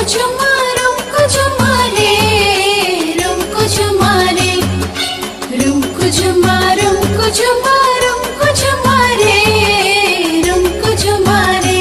झुमा रुमको झुमा रे रुमको झुमा रे रुमको झुमा रुमको झुमा रुमको झुमा रे रुमको झुमा रे।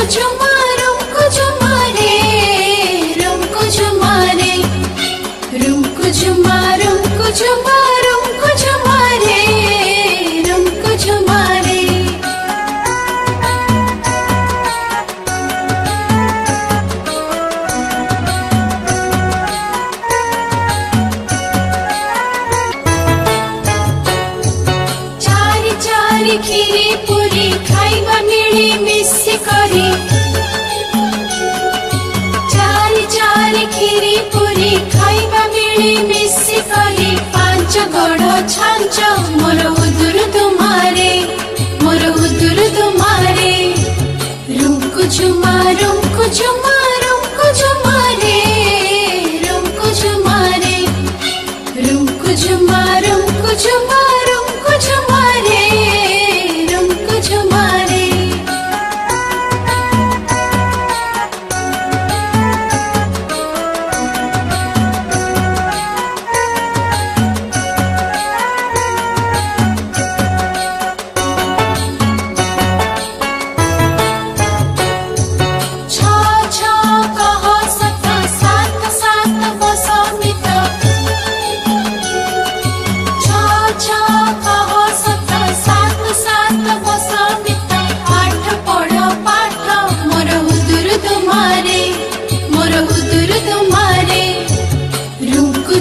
झुमा रुमको झुमा रे रुमको झुमा रे रुमको झुमा रुमको झुमा रुमको झुमा रे रुमको झुमा रे। चारी चारी खीरी पूरी खाइबा मिली मिसी करी चारी चारी खीरी पूरी खाइबा मिली मिसी करी पांच गढ़ छांच मोर उदुर तुम्हारे रुमको झुमा रुमको झुमा रुमको झुमा रे रुमको झुमा रे रुमको झुमा रुमको झुमा रुमको झुमा रे रुमको झुमा रे।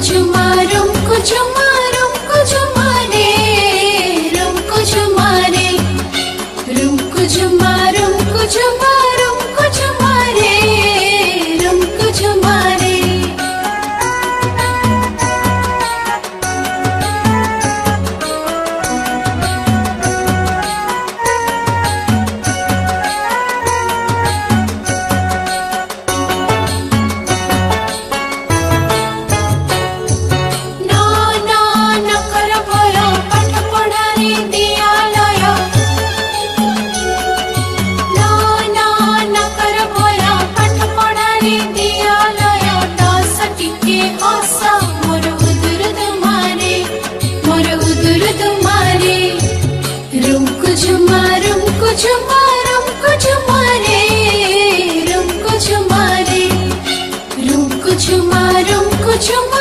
झुमा रुमको झुमा रुमको झुमा रे रुमको झुमा रे रुमको झुमा रुमको झुमा रुमको झुमा रे रुमको झुमा रे। रुमको झुमा रुमको झुमा रुमको झुमा रे रुमको झुमा रे रुमको झुमा रुमको झुमा